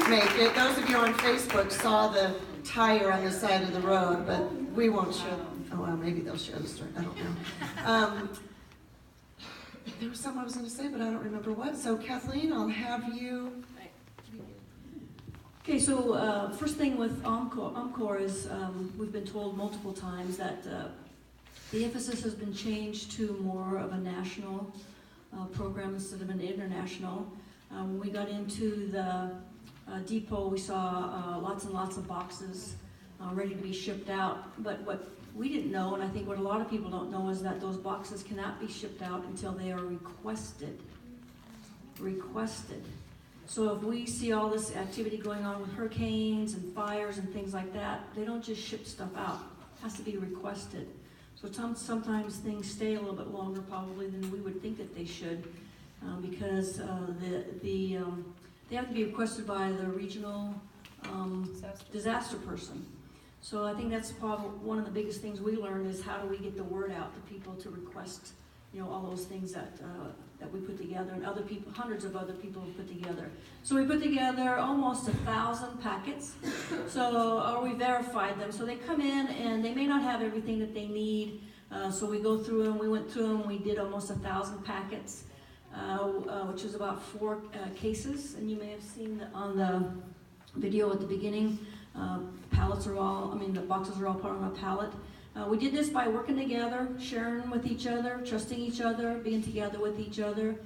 didn't make it, those of you on Facebook saw the tire on the side of the road, but we won't show. Oh well, maybe they'll show the story. I don't know. There was something I was going to say, but I don't remember what. So Kathleen, I'll have you. Okay, so first thing with UMCOR is we've been told multiple times that the emphasis has been changed to more of a national program instead of an international. When we got into the depot, we saw lots and lots of boxes ready to be shipped out. But what we didn't know, and I think what a lot of people don't know, is that those boxes cannot be shipped out until they are requested. So if we see all this activity going on with hurricanes and fires and things like that, they don't just ship stuff out. It has to be requested. So sometimes things stay a little bit longer probably than we would think that they should, because they have to be requested by the regional disaster person. So I think that's probably one of the biggest things we learned is how do we get the word out to people to request, all those things that we put together, and other people, hundreds of other people have put together. So we put together almost 1,000 packets. So we verified them. So they come in and they may not have everything that they need. So we go through them. We went through them. We did almost 1,000 packets, which is about 4 cases. And you may have seen on the video at the beginning. The boxes are all put on a pallet. We did this by working together, sharing with each other, trusting each other, being together with each other,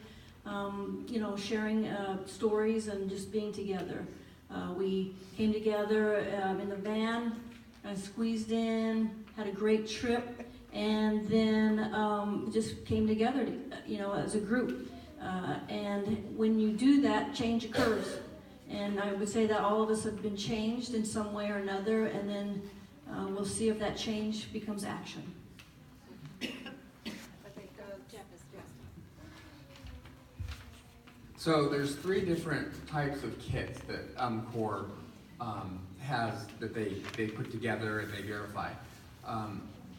sharing stories and just being together. We came together in the van, squeezed in, had a great trip, and then just came together, as a group. And when you do that, change occurs. And I would say that all of us have been changed in some way or another, and then we'll see if that change becomes action. I think Jeff is just. So there's 3 different types of kits that UMCOR has that they put together and they verify.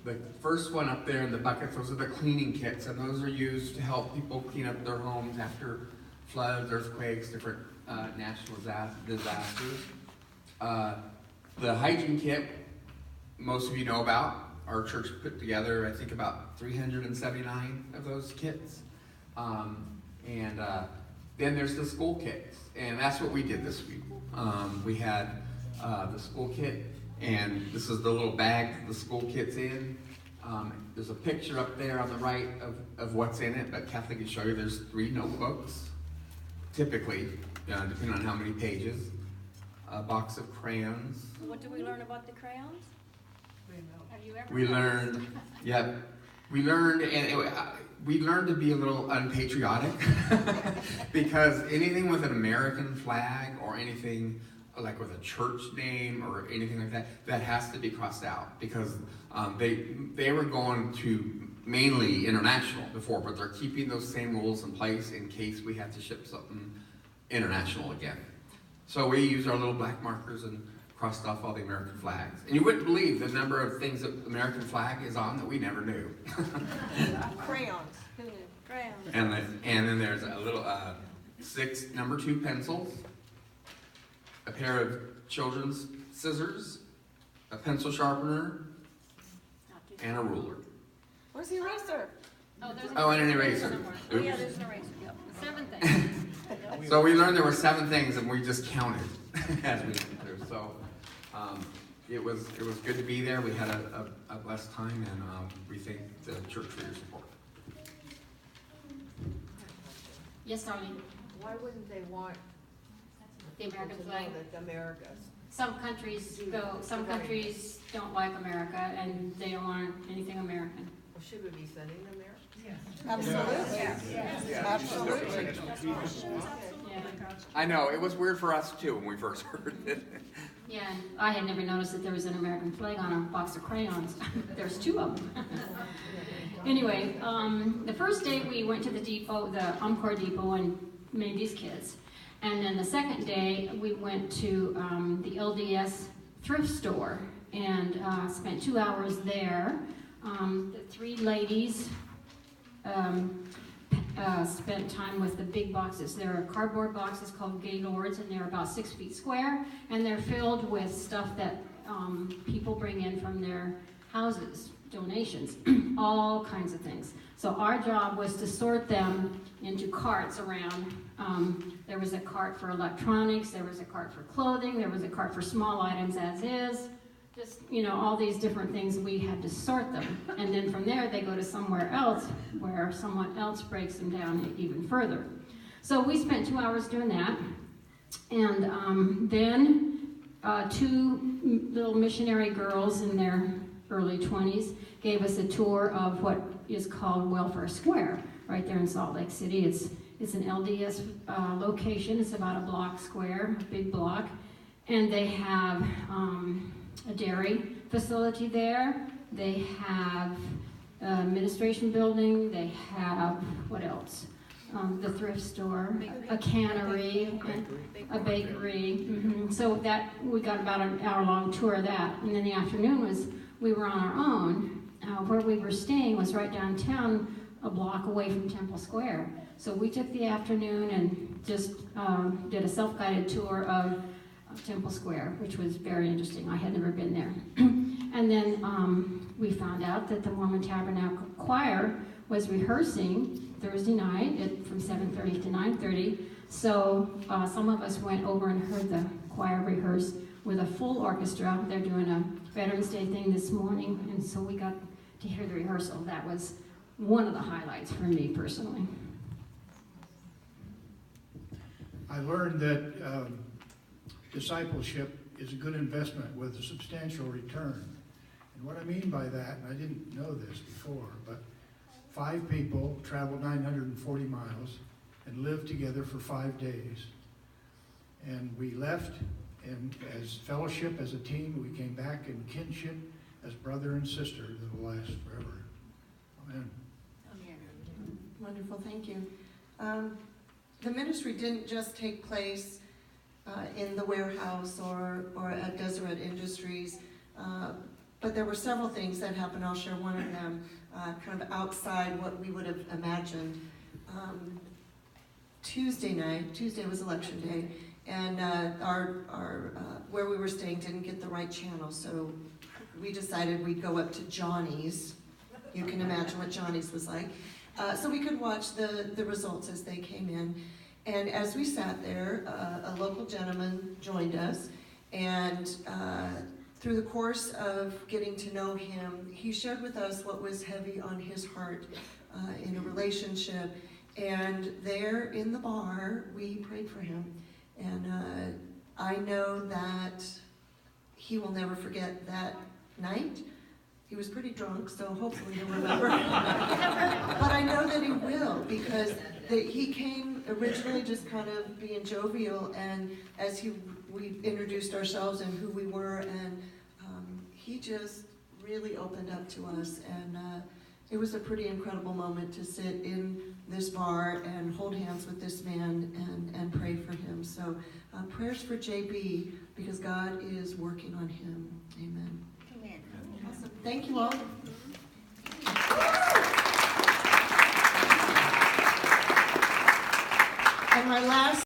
The first one up there in the buckets, those are the cleaning kits, and those are used to help people clean up their homes after floods, earthquakes, different natural disasters. The hygiene kit, most of you know about. Our church put together, I think, about 379 of those kits. Then there's the school kits, and that's what we did this week. We had the school kit, and this is the little bag the school kit's in. There's a picture up there on the right of what's in it, but Kathleen can show you. There's 3 notebooks, typically, depending on how many pages. A box of crayons. What do we learn about the crayons? Have you ever? We learned to be a little unpatriotic because anything with an American flag or anything like with a church name or anything like that, that has to be crossed out because they were going to mainly international before, but they're keeping those same rules in place in case we have to ship something international again. So we used our little black markers and crossed off all the American flags. And you wouldn't believe the number of things that the American flag is on that we never knew. Crayons. Who knew? Crayons. And then there's a little 6 number 2 pencils, a pair of children's scissors, a pencil sharpener, and a ruler. Where's the eraser? Oh, and an eraser. Oh, yeah, there's an eraser. Yep. 7 things. So we learned there were 7 things, and we just counted as we went through. So it was good to be there. We had a blessed time, and we thank the church for your support. Yes, Darlene. Why wouldn't they want The American to know flag. that America's? Some countries don't like America, and they don't want anything American. Well, should we be sending America? Absolutely. Absolutely. Yeah. I know, it was weird for us too when we first heard it. Yeah, and I had never noticed that there was an American flag on a box of crayons. There's 2 of them. Anyway, the first day we went to the depot, the UMCOR depot, and made these kits. And then the second day we went to the LDS thrift store and spent 2 hours there. The 3 ladies spent time with the big boxes. There are cardboard boxes called Gaylords, and they're about 6 feet square, and they're filled with stuff that people bring in from their houses, donations, all kinds of things. So our job was to sort them into carts around. There was a cart for electronics, there was a cart for clothing, there was a cart for small items as is, just, all these different things. We had to sort them. And then from there, they go to somewhere else where someone else breaks them down even further. So we spent 2 hours doing that. And then 2 little missionary girls in their early 20s gave us a tour of what is called Welfare Square, right there in Salt Lake City. It's an LDS location. It's about a block square, a big block. And they have a dairy facility there. They have an administration building. They have, what else? The thrift store, a cannery, a bakery. So that we got about an hour-long tour of that. And then the afternoon we were on our own. Where we were staying was right downtown, a block away from Temple Square. So we took the afternoon and just did a self-guided tour of Temple Square, which was very interesting. I had never been there. And then we found out that the Mormon Tabernacle Choir was rehearsing Thursday night from 7:30 to 9:30. So some of us went over and heard the choir rehearse with a full orchestra. They're doing a Veterans Day thing this morning, and so we got to hear the rehearsal. That was one of the highlights for me personally. I learned that discipleship is a good investment with a substantial return. And what I mean by that, and I didn't know this before, but 5 people traveled 940 miles and lived together for 5 days. And we left and as fellowship, as a team. We came back in kinship as brother and sister that will last forever. Amen. Wonderful, thank you. The ministry didn't just take place in the warehouse or at Deseret Industries, but there were several things that happened. I'll share one of them, kind of outside what we would have imagined. Tuesday was election day, and our where we were staying didn't get the right channel, so we decided we'd go up to Johnny's. You can imagine what Johnny's was like. So we could watch the results as they came in. And as we sat there, a local gentleman joined us, and through the course of getting to know him, he shared with us what was heavy on his heart in a relationship. And there in the bar, we prayed for him. And I know that he will never forget that night. He was pretty drunk, so hopefully he'll remember. But I know that he will, because he came originally just kind of being jovial, and as we introduced ourselves and who we were, and he just really opened up to us, and it was a pretty incredible moment to sit in this bar and hold hands with this man and pray for him. So prayers for JB, because God is working on him. Amen. Awesome. Thank you all. And my last